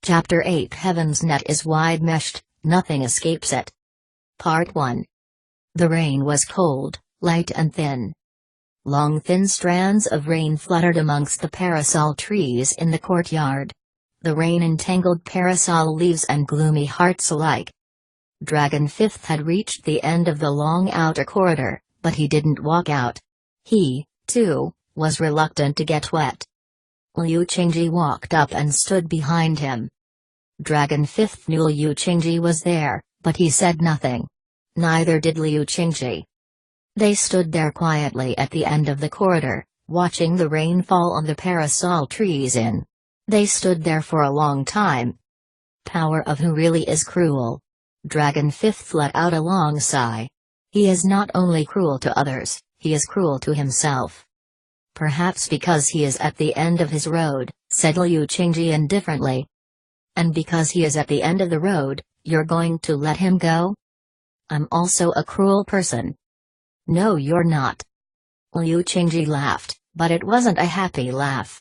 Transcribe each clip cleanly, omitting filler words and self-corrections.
Chapter 8 Heaven's net is wide-meshed, nothing escapes it. Part 1. The rain was cold, light and thin. Long thin strands of rain fluttered amongst the parasol trees in the courtyard. The rain entangled parasol leaves and gloomy hearts alike. Dragon Fifth had reached the end of the long outer corridor, but he didn't walk out. He, too, was reluctant to get wet. Liu Qingji walked up and stood behind him. Dragon Fifth knew Liu Qingji was there, but he said nothing. Neither did Liu Qingji. They stood there quietly at the end of the corridor, watching the rain fall on the parasol trees in. They stood there for a long time. Power of who really is cruel. Dragon Fifth let out a long sigh. He is not only cruel to others, he is cruel to himself. Perhaps because he is at the end of his road, said Liu Qingji indifferently. And because he is at the end of the road, you're going to let him go? I'm also a cruel person. No, you're not. Liu Qingji laughed, but it wasn't a happy laugh.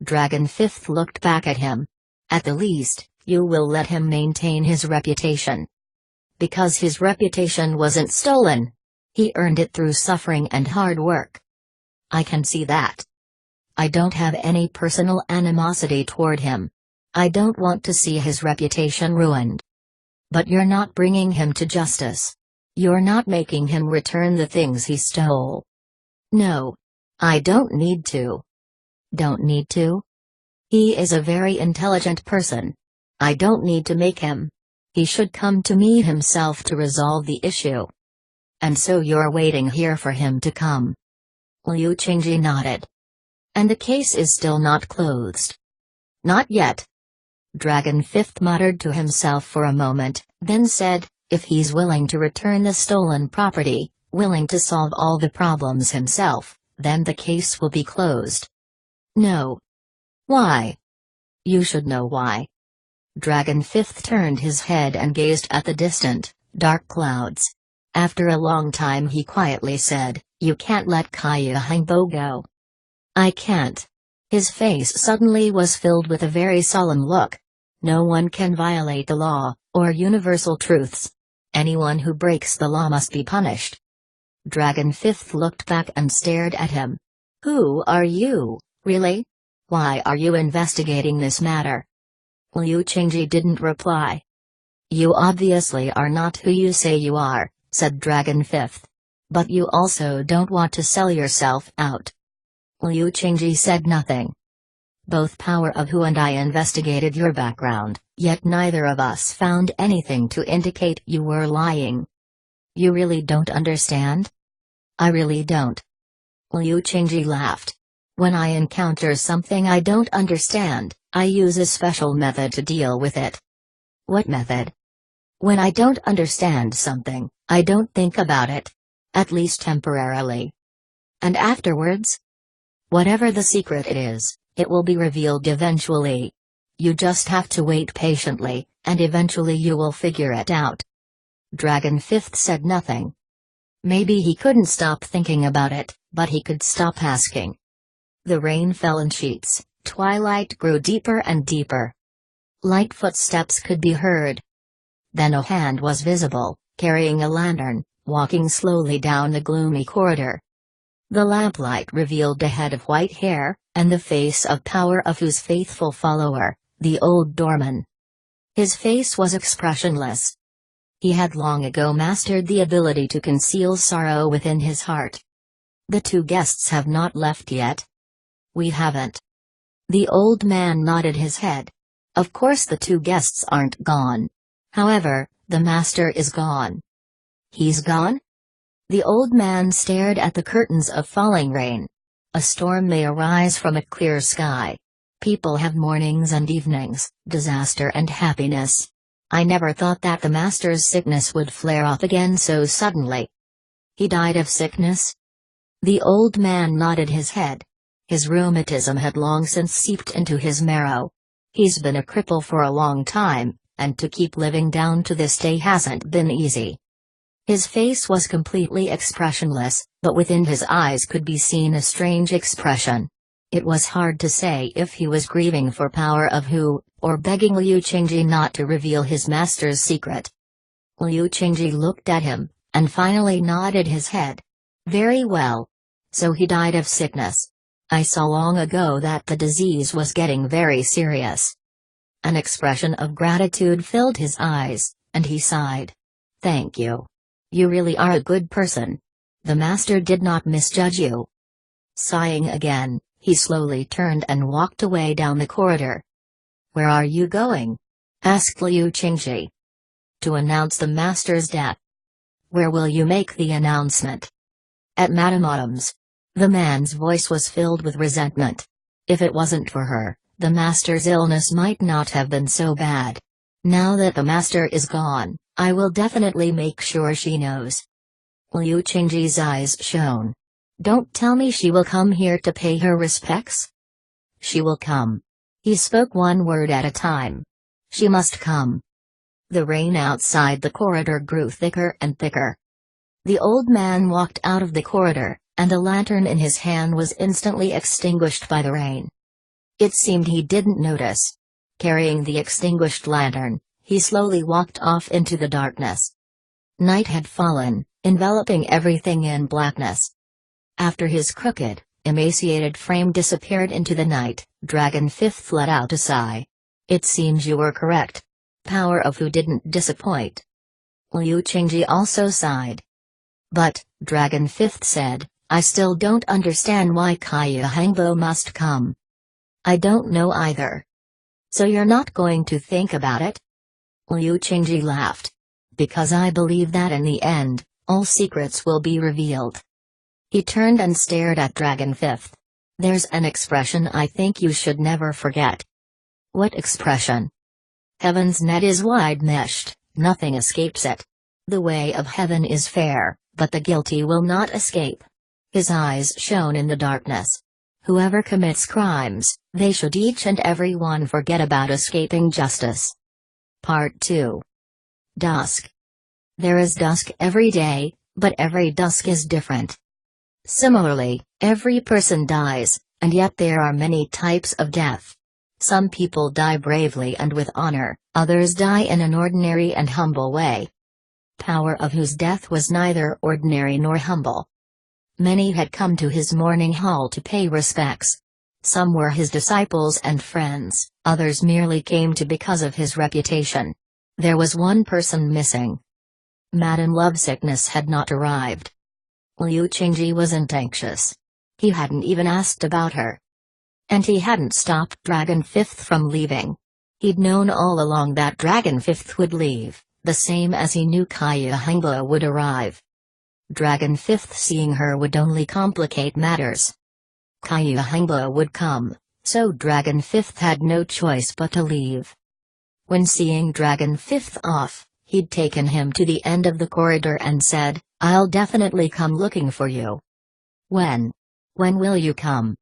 Dragon Fifth looked back at him. At the least, you will let him maintain his reputation. Because his reputation wasn't stolen. He earned it through suffering and hard work. I can see that. I don't have any personal animosity toward him. I don't want to see his reputation ruined. But you're not bringing him to justice. You're not making him return the things he stole. No. I don't need to. Don't need to? He is a very intelligent person. I don't need to make him. He should come to me himself to resolve the issue. And so you're waiting here for him to come. Liu Qingji nodded. And the case is still not closed. Not yet. Dragon Fifth muttered to himself for a moment, then said, if he's willing to return the stolen property, willing to solve all the problems himself, then the case will be closed. No. Why? You should know why. Dragon Fifth turned his head and gazed at the distant, dark clouds. After a long time he quietly said, you can't let Kaya Hengbo go. I can't. His face suddenly was filled with a very solemn look. No one can violate the law, or universal truths. Anyone who breaks the law must be punished. Dragon Fifth looked back and stared at him. Who are you, really? Why are you investigating this matter? Liu Qingji didn't reply. You obviously are not who you say you are, said Dragon Fifth. But you also don't want to sell yourself out. Liu Qingji said nothing. Both Power of Who and I investigated your background, yet neither of us found anything to indicate you were lying. You really don't understand? I really don't. Liu Qingji laughed. When I encounter something I don't understand, I use a special method to deal with it. What method? When I don't understand something, I don't think about it. At least temporarily. And afterwards? Whatever the secret it is, it will be revealed eventually. You just have to wait patiently, and eventually you will figure it out. Dragon Fifth said nothing. Maybe he couldn't stop thinking about it, but he could stop asking. The rain fell in sheets, twilight grew deeper and deeper. Light footsteps could be heard. Then a hand was visible, carrying a lantern, walking slowly down the gloomy corridor. The lamplight revealed a head of white hair, and the face of Power of Who's faithful follower, the old doorman. His face was expressionless. He had long ago mastered the ability to conceal sorrow within his heart. The two guests have not left yet. We haven't. The old man nodded his head. Of course the two guests aren't gone. However, the master is gone. He's gone? The old man stared at the curtains of falling rain. A storm may arise from a clear sky. People have mornings and evenings, disaster and happiness. I never thought that the master's sickness would flare up again so suddenly. He died of sickness? The old man nodded his head. His rheumatism had long since seeped into his marrow. He's been a cripple for a long time, and to keep living down to this day hasn't been easy. His face was completely expressionless, but within his eyes could be seen a strange expression. It was hard to say if he was grieving for Power of Hu, or begging Liu Qingji not to reveal his master's secret. Liu Qingji looked at him, and finally nodded his head. Very well. So he died of sickness. I saw long ago that the disease was getting very serious. An expression of gratitude filled his eyes, and he sighed. Thank you. You really are a good person. The master did not misjudge you. Sighing again, he slowly turned and walked away down the corridor. Where are you going? Asked Liu Qingji. To announce the master's death. Where will you make the announcement? At Madame Autumn's. The man's voice was filled with resentment. If it wasn't for her, the master's illness might not have been so bad. Now that the master is gone, I will definitely make sure she knows. Liu Qingji's eyes shone. Don't tell me she will come here to pay her respects? She will come. He spoke one word at a time. She must come. The rain outside the corridor grew thicker and thicker. The old man walked out of the corridor, and the lantern in his hand was instantly extinguished by the rain. It seemed he didn't notice. Carrying the extinguished lantern, he slowly walked off into the darkness. Night had fallen, enveloping everything in blackness. After his crooked, emaciated frame disappeared into the night, Dragon Fifth let out a sigh. It seems you were correct. Power of Hu didn't disappoint. Liu Qingji also sighed. But, Dragon Fifth said, I still don't understand why Kaya Hangbo must come. I don't know either. So you're not going to think about it? Liu Qingji laughed. Because I believe that in the end, all secrets will be revealed. He turned and stared at Dragon Fifth. There's an expression I think you should never forget. What expression? Heaven's net is wide-meshed, nothing escapes it. The way of heaven is fair, but the guilty will not escape. His eyes shone in the darkness. Whoever commits crimes, they should each and every one forget about escaping justice. Part 2. Dusk. There is dusk every day, but every dusk is different. Similarly, every person dies, and yet there are many types of death. Some people die bravely and with honor, others die in an ordinary and humble way. Power of Hu's death was neither ordinary nor humble. Many had come to his mourning hall to pay respects. Some were his disciples and friends, others merely came to because of his reputation. There was one person missing. Madame Lovesickness had not arrived. Liu Qingji wasn't anxious. He hadn't even asked about her. And he hadn't stopped Dragon Fifth from leaving. He'd known all along that Dragon Fifth would leave, the same as he knew Kaya Hangbo would arrive. Dragon Fifth seeing her would only complicate matters. Kaya Hangbo would come, so Dragon Fifth had no choice but to leave. When seeing Dragon Fifth off, he'd taken him to the end of the corridor and said, I'll definitely come looking for you. When? When will you come?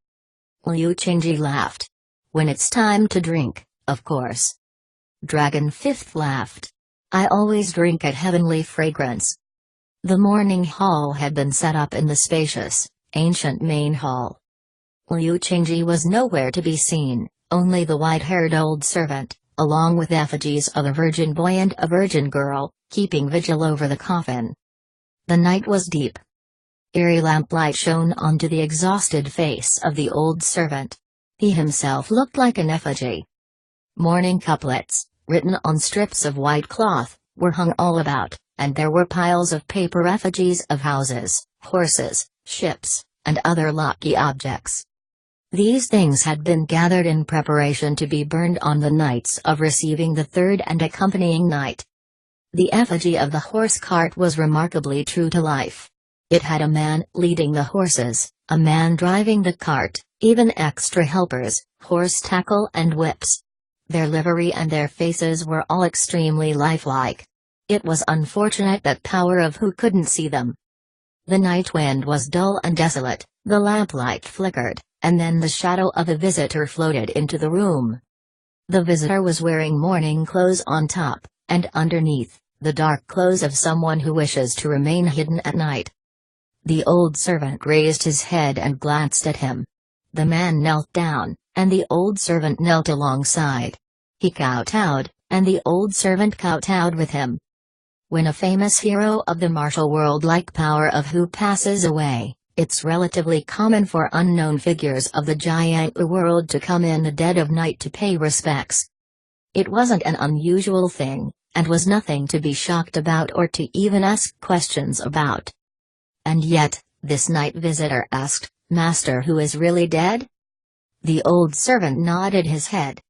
Liu Qingji laughed. When it's time to drink, of course. Dragon Fifth laughed. I always drink at Heavenly Fragrance. The morning hall had been set up in the spacious, ancient main hall. Liu Qingji was nowhere to be seen, only the white-haired old servant, along with effigies of a virgin boy and a virgin girl, keeping vigil over the coffin. The night was deep. Eerie lamplight shone onto the exhausted face of the old servant. He himself looked like an effigy. Mourning couplets, written on strips of white cloth, were hung all about, and there were piles of paper effigies of houses, horses, ships, and other lucky objects. These things had been gathered in preparation to be burned on the nights of receiving the third and accompanying night. The effigy of the horse cart was remarkably true to life. It had a man leading the horses, a man driving the cart, even extra helpers, horse tackle and whips. Their livery and their faces were all extremely lifelike. It was unfortunate that Power of Hu couldn't see them. The night wind was dull and desolate, the lamplight flickered, and then the shadow of a visitor floated into the room. The visitor was wearing mourning clothes on top, and underneath, the dark clothes of someone who wishes to remain hidden at night. The old servant raised his head and glanced at him. The man knelt down, and the old servant knelt alongside. He kowtowed, and the old servant kowtowed with him. When a famous hero of the martial world like Power of Who passes away, it's relatively common for unknown figures of the giant world to come in the dead of night to pay respects. It wasn't an unusual thing, and was nothing to be shocked about or to even ask questions about. And yet, this night visitor asked, "Master, who is really dead?" The old servant nodded his head.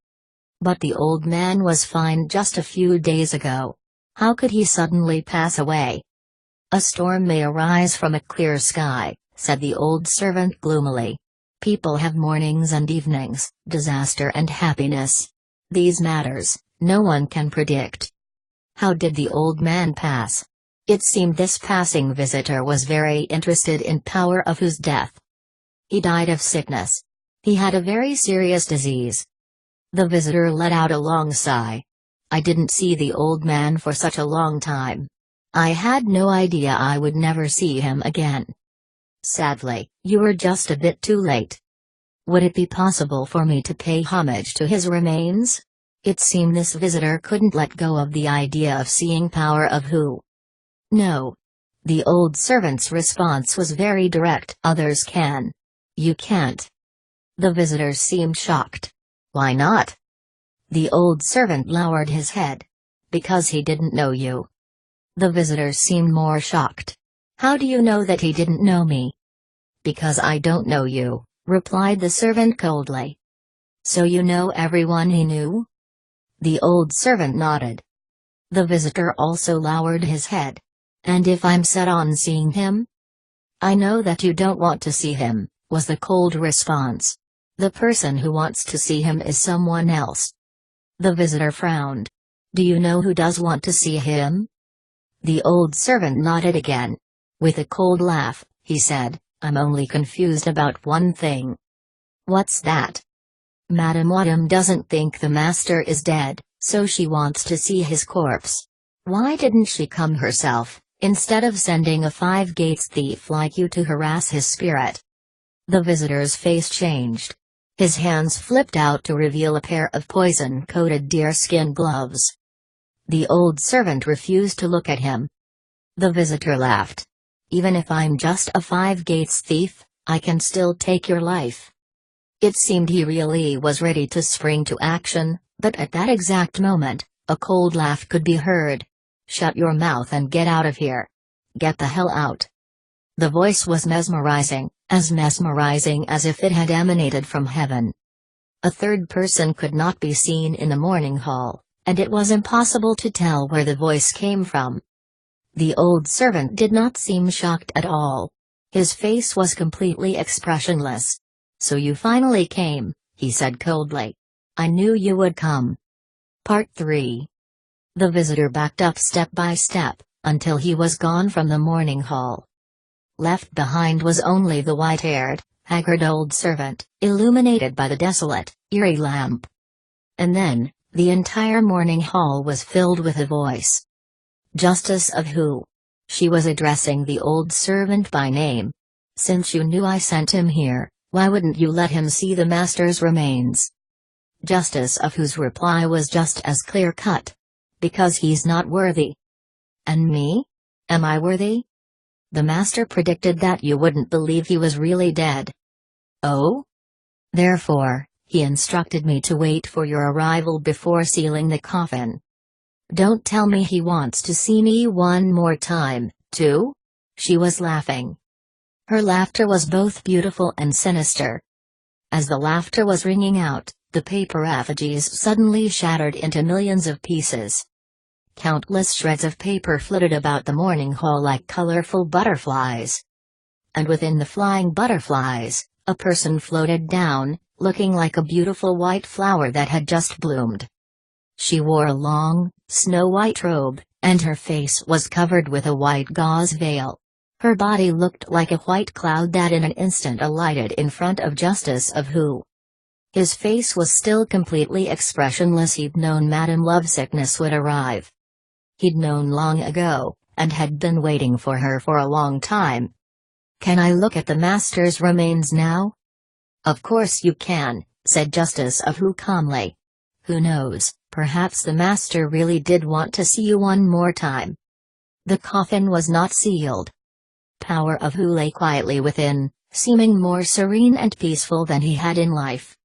But the old man was fine just a few days ago. How could he suddenly pass away? "A storm may arise from a clear sky," said the old servant gloomily. "People have mornings and evenings, disaster and happiness. These matters, no one can predict." How did the old man pass? It seemed this passing visitor was very interested in Power of Who's death. "He died of sickness. He had a very serious disease." The visitor let out a long sigh. "I didn't see the old man for such a long time. I had no idea I would never see him again." "Sadly, you were just a bit too late. Would it be possible for me to pay homage to his remains?" It seemed this visitor couldn't let go of the idea of seeing Power of Who. "No." The old servant's response was very direct. "Others can. You can't." The visitor seemed shocked. "Why not?" The old servant lowered his head. "Because he didn't know you." The visitor seemed more shocked. "How do you know that he didn't know me?" "Because I don't know you," replied the servant coldly. "So you know everyone he knew?" The old servant nodded. The visitor also lowered his head. "And if I'm set on seeing him?" "I know that you don't want to see him," was the cold response. "The person who wants to see him is someone else." The visitor frowned. "Do you know who does want to see him?" The old servant nodded again. With a cold laugh, he said, "I'm only confused about one thing." "What's that?" "Madame Wadham doesn't think the master is dead, so she wants to see his corpse. Why didn't she come herself, instead of sending a five-gates thief like you to harass his spirit?" The visitor's face changed. His hands flipped out to reveal a pair of poison-coated deerskin gloves. The old servant refused to look at him. The visitor laughed. "Even if I'm just a five-gates thief, I can still take your life." It seemed he really was ready to spring to action, but at that exact moment, a cold laugh could be heard. "Shut your mouth and get out of here. Get the hell out." The voice was mesmerizing as if it had emanated from heaven. A third person could not be seen in the morning hall, and it was impossible to tell where the voice came from. The old servant did not seem shocked at all. His face was completely expressionless. "So you finally came," he said coldly. "I knew you would come." Part 3. The visitor backed up step by step, until he was gone from the morning hall. Left behind was only the white-haired, haggard old servant, illuminated by the desolate, eerie lamp. And then, the entire morning hall was filled with a voice. "Justice of Who?" She was addressing the old servant by name. "Since you knew I sent him here, why wouldn't you let him see the master's remains?" Justice of Who's reply was just as clear-cut. "Because he's not worthy." "And me? Am I worthy?" "The master predicted that you wouldn't believe he was really dead." "Oh? Therefore, he instructed me to wait for your arrival before sealing the coffin." "Don't tell me he wants to see me one more time, too?" She was laughing. Her laughter was both beautiful and sinister. As the laughter was ringing out, the paper effigies suddenly shattered into millions of pieces. Countless shreds of paper flitted about the morning hall like colorful butterflies. And within the flying butterflies, a person floated down, looking like a beautiful white flower that had just bloomed. She wore a long, snow-white robe, and her face was covered with a white gauze veil. Her body looked like a white cloud that in an instant alighted in front of Justice of Who. His face was still completely expressionless. He'd known Madame Lovesickness would arrive. He'd known long ago, and had been waiting for her for a long time. "Can I look at the master's remains now?" Of course you can, said Justice of Hu calmly. Who knows, perhaps the master really did want to see you one more time. The coffin was not sealed. Power of Hu lay quietly within, seeming more serene and peaceful than he had in life.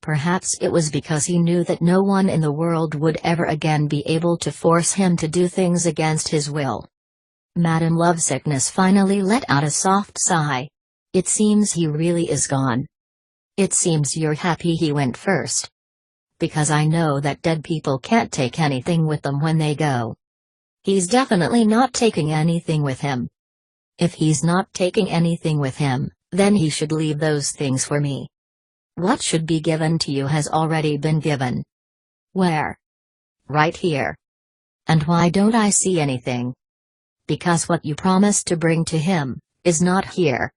Perhaps it was because he knew that no one in the world would ever again be able to force him to do things against his will. Madame Lovesickness finally let out a soft sigh. It seems he really is gone. It seems you're happy he went first. Because I know that dead people can't take anything with them when they go. He's definitely not taking anything with him. If he's not taking anything with him, then he should leave those things for me. What should be given to you has already been given. Where? Right here. And why don't I see anything? Because what you promised to bring to him is not here.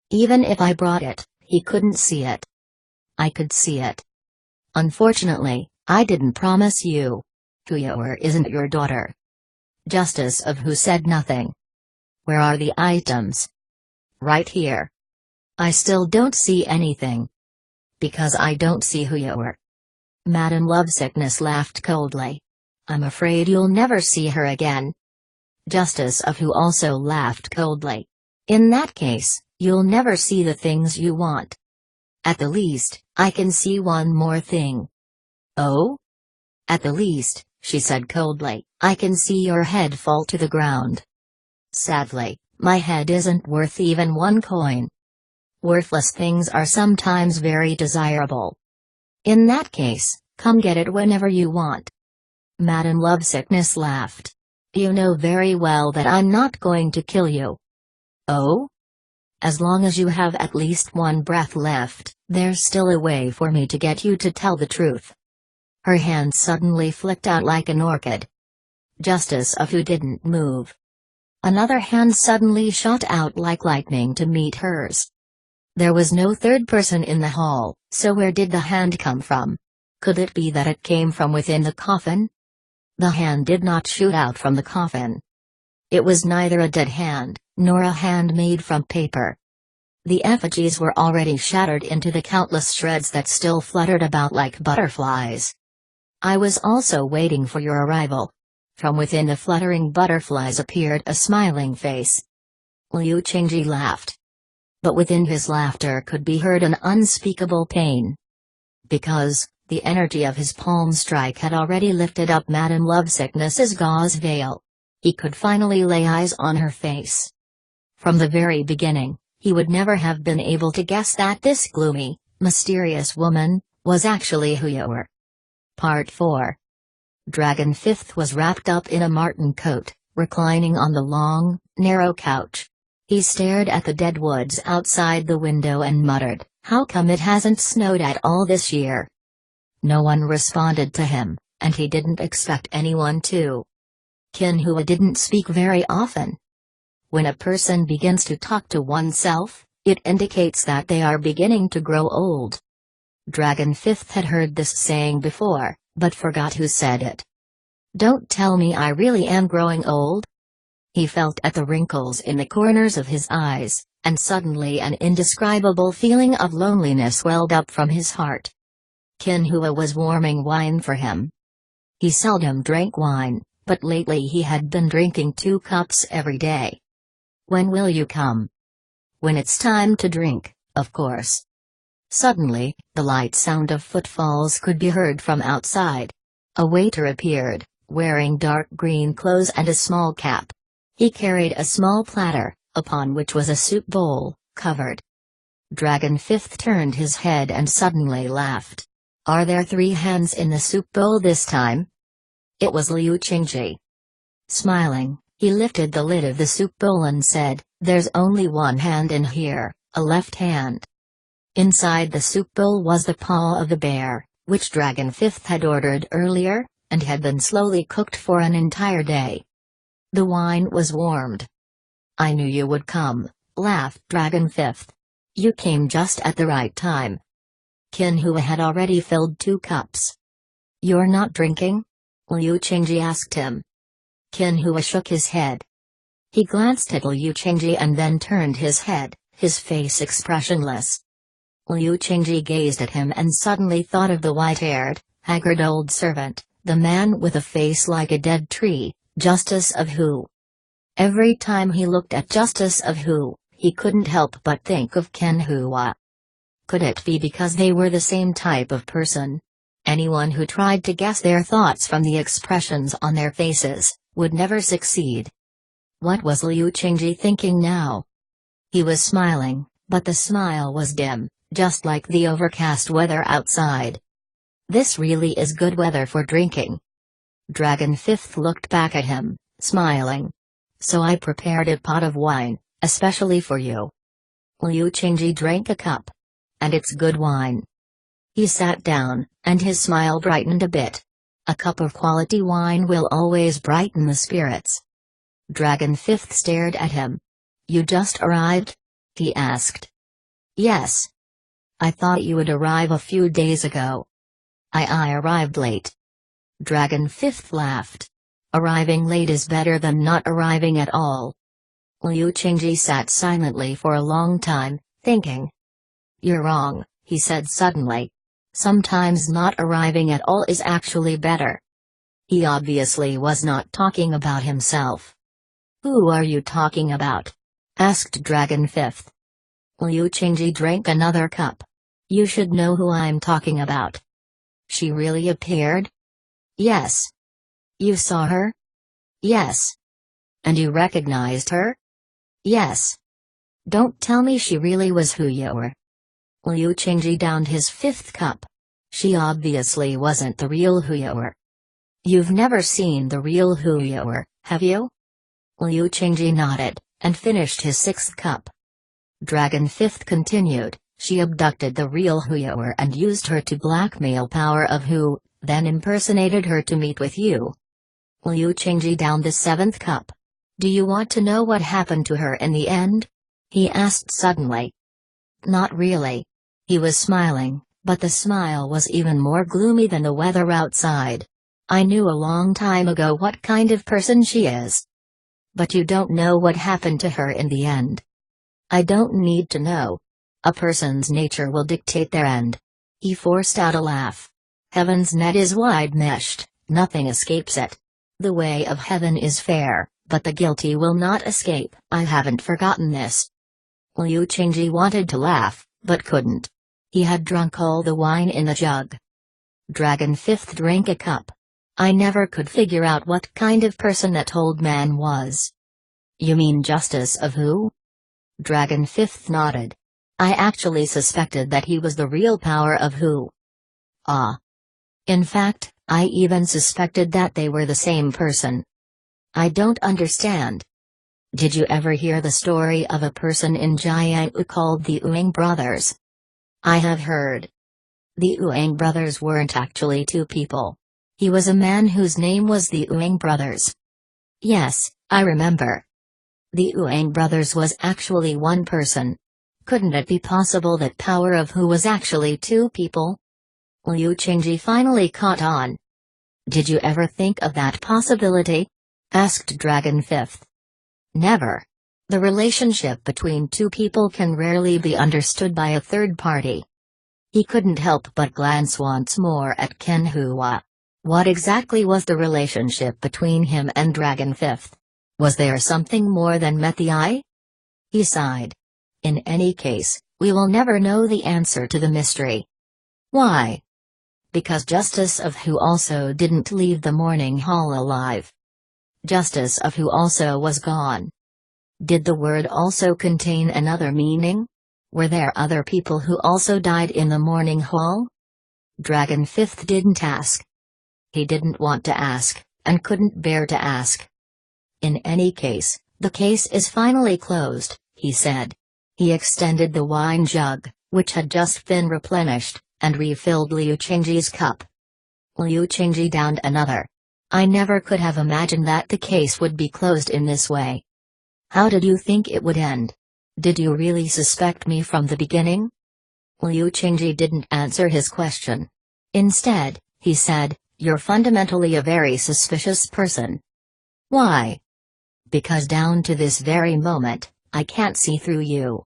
Even if I brought it, he couldn't see it. I could see it. Unfortunately, I didn't promise you. Huyoer isn't your daughter. Justice of Hu said nothing. Where are the items? Right here. I still don't see anything. Because I don't see Huyoer. Madame Lovesickness laughed coldly. I'm afraid you'll never see her again. Justice of Hu also laughed coldly. In that case, you'll never see the things you want. At the least, I can see one more thing. Oh? At the least, she said coldly, I can see your head fall to the ground. Sadly, my head isn't worth even one coin. Worthless things are sometimes very desirable. In that case, come get it whenever you want. Madame Lovesickness laughed. You know very well that I'm not going to kill you. Oh? As long as you have at least one breath left, there's still a way for me to get you to tell the truth. Her hand suddenly flicked out like an orchid. Justice of Hu didn't move. Another hand suddenly shot out like lightning to meet hers. There was no third person in the hall, so where did the hand come from? Could it be that it came from within the coffin? The hand did not shoot out from the coffin. It was neither a dead hand, nor a hand made from paper. The effigies were already shattered into the countless shreds that still fluttered about like butterflies. I was also waiting for your arrival. From within the fluttering butterflies appeared a smiling face. Liu Qingji laughed. But within his laughter could be heard an unspeakable pain. Because, the energy of his palm strike had already lifted up Madame Lovesickness's gauze veil. He could finally lay eyes on her face. From the very beginning, he would never have been able to guess that this gloomy, mysterious woman was actually Huyoer. Part 4. Dragon Fifth was wrapped up in a marten coat, reclining on the long, narrow couch. He stared at the dead woods outside the window and muttered, "How come it hasn't snowed at all this year?" No one responded to him, and he didn't expect anyone to. Qin Hua didn't speak very often. When a person begins to talk to oneself, it indicates that they are beginning to grow old. Dragon Fifth had heard this saying before, but forgot who said it. Don't tell me I really am growing old? He felt at the wrinkles in the corners of his eyes, and suddenly an indescribable feeling of loneliness welled up from his heart. Qin Hua was warming wine for him. He seldom drank wine, but lately he had been drinking 2 cups every day. When will you come? When it's time to drink, of course. Suddenly, the light sound of footfalls could be heard from outside. A waiter appeared, wearing dark green clothes and a small cap. He carried a small platter, upon which was a soup bowl, covered. Dragon Fifth turned his head and suddenly laughed. Are there 3 hands in the soup bowl this time? It was Liu Qingji. Smiling, he lifted the lid of the soup bowl and said, "There's only 1 hand in here, a left hand." Inside the soup bowl was the paw of the bear, which Dragon Fifth had ordered earlier, and had been slowly cooked for an entire day. The wine was warmed. "I knew you would come," laughed Dragon Fifth. "You came just at the right time." Qin Hua had already filled 2 cups. "You're not drinking?" Liu Qingji asked him. Qin Hua shook his head. He glanced at Liu Qingji and then turned his head, his face expressionless. Liu Qingji gazed at him and suddenly thought of the white-haired, haggard old servant, the man with a face like a dead tree, Justice of Hu. Every time he looked at Justice of Hu, he couldn't help but think of Ken Hua. Could it be because they were the same type of person? Anyone who tried to guess their thoughts from the expressions on their faces would never succeed. What was Liu Qingji thinking now? He was smiling, but the smile was dim, just like the overcast weather outside. This really is good weather for drinking. Dragon Fifth looked back at him, smiling. So I prepared a pot of wine, especially for you. Liu Qingji drank a cup. And it's good wine. He sat down, and his smile brightened a bit. A cup of quality wine will always brighten the spirits. Dragon Fifth stared at him. You just arrived? He asked. Yes. I thought you would arrive a few days ago. I arrived late. Dragon Fifth laughed. Arriving late is better than not arriving at all. Liu Qingji sat silently for a long time, thinking. You're wrong, he said suddenly. Sometimes not arriving at all is actually better. He obviously was not talking about himself. Who are you talking about? Asked Dragon Fifth. Liu Qingji drank another cup. You should know who I'm talking about. She really appeared? Yes. You saw her? Yes. And you recognized her? Yes. Don't tell me she really was who you were. Liu Qingji downed his fifth cup. She obviously wasn't the real Hu Yuer. You've never seen the real Hu Yuer, have you? Liu Qingji nodded, and finished his sixth cup. Dragon Fifth continued, she abducted the real Hu Yuer and used her to blackmail Power of Hu, then impersonated her to meet with you. Liu Qingji downed the seventh cup. Do you want to know what happened to her in the end? He asked suddenly. Not really. He was smiling, but the smile was even more gloomy than the weather outside. I knew a long time ago what kind of person she is. But you don't know what happened to her in the end. I don't need to know. A person's nature will dictate their end. He forced out a laugh. Heaven's net is wide-meshed, nothing escapes it. The way of heaven is fair, but the guilty will not escape. I haven't forgotten this. Liu Qingji wanted to laugh, but couldn't. He had drunk all the wine in the jug. Dragon Fifth drank a cup. I never could figure out what kind of person that old man was. You mean Justice of Hu? Dragon Fifth nodded. I actually suspected that he was the real Power of Hu. Ah. In fact, I even suspected that they were the same person. I don't understand. Did you ever hear the story of a person in Jianghu called the Uang brothers? I have heard. The Uang brothers weren't actually two people. He was a man whose name was the Uang brothers. Yes, I remember. The Uang brothers was actually one person. Couldn't it be possible that Power of Hu was actually two people? Liu Qingji finally caught on. Did you ever think of that possibility? Asked Dragon Fifth. Never. The relationship between two people can rarely be understood by a third party. He couldn't help but glance once more at Ken Hua. What exactly was the relationship between him and Dragon Fifth? Was there something more than met the eye? He sighed. In any case, we will never know the answer to the mystery. Why? Because Justice of Hu also didn't leave the morning hall alive. Justice of Hu also was gone. Did the word also contain another meaning? Were there other people who also died in the morning hall? Dragon Fifth didn't ask. He didn't want to ask, and couldn't bear to ask. In any case, the case is finally closed, he said. He extended the wine jug, which had just been replenished, and refilled Liu Qingji's cup. Liu Qingji downed another. I never could have imagined that the case would be closed in this way. How did you think it would end? Did you really suspect me from the beginning? Liu Qingji didn't answer his question. Instead, he said, you're fundamentally a very suspicious person. Why? Because down to this very moment, I can't see through you.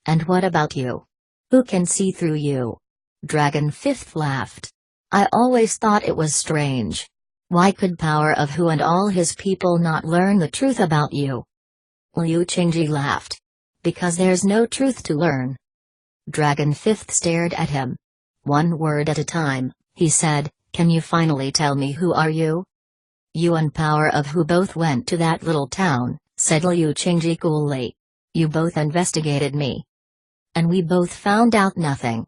And what about you? Who can see through you? Dragon Fifth laughed. I always thought it was strange. Why could Power of Who and all his people not learn the truth about you? Liu Qingji laughed. Because there's no truth to learn. Dragon Fifth stared at him. One word at a time, he said, can you finally tell me who are you? You and Power of Who both went to that little town, said Liu Qingji coolly. You both investigated me. And we both found out nothing.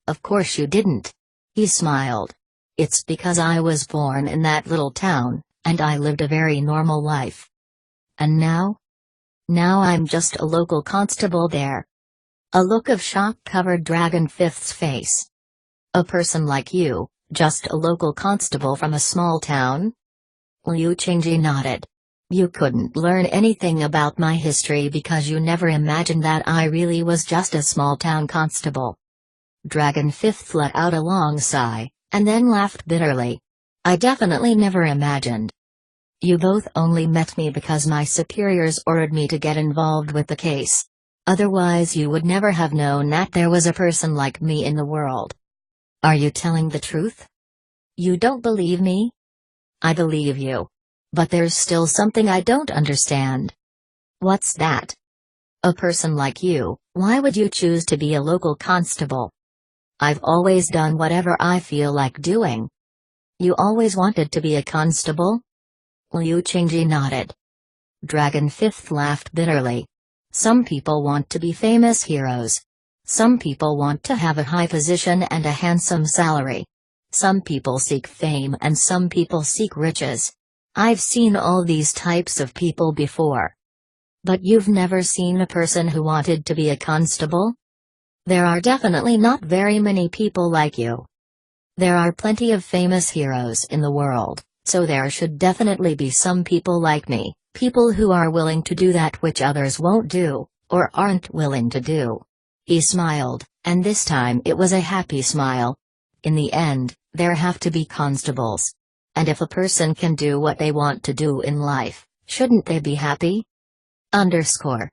Of course you didn't. He smiled. It's because I was born in that little town, and I lived a very normal life. And now? Now I'm just a local constable there. A look of shock covered Dragon Fifth's face. A person like you, just a local constable from a small town? Liu Qingji nodded. You couldn't learn anything about my history because you never imagined that I really was just a small-town constable. Dragon Fifth let out a long sigh, and then laughed bitterly. I definitely never imagined. You both only met me because my superiors ordered me to get involved with the case. Otherwise you would never have known that there was a person like me in the world. Are you telling the truth? You don't believe me? I believe you. But there's still something I don't understand. What's that? A person like you, why would you choose to be a local constable? I've always done whatever I feel like doing. You always wanted to be a constable? Liu Qingji nodded. Dragon Fifth laughed bitterly. Some people want to be famous heroes. Some people want to have a high position and a handsome salary. Some people seek fame and some people seek riches. I've seen all these types of people before. But you've never seen a person who wanted to be a constable? There are definitely not very many people like you. There are plenty of famous heroes in the world, so there should definitely be some people like me, people who are willing to do that which others won't do, or aren't willing to do. He smiled, and this time it was a happy smile. In the end, there have to be constables. And if a person can do what they want to do in life, shouldn't they be happy? _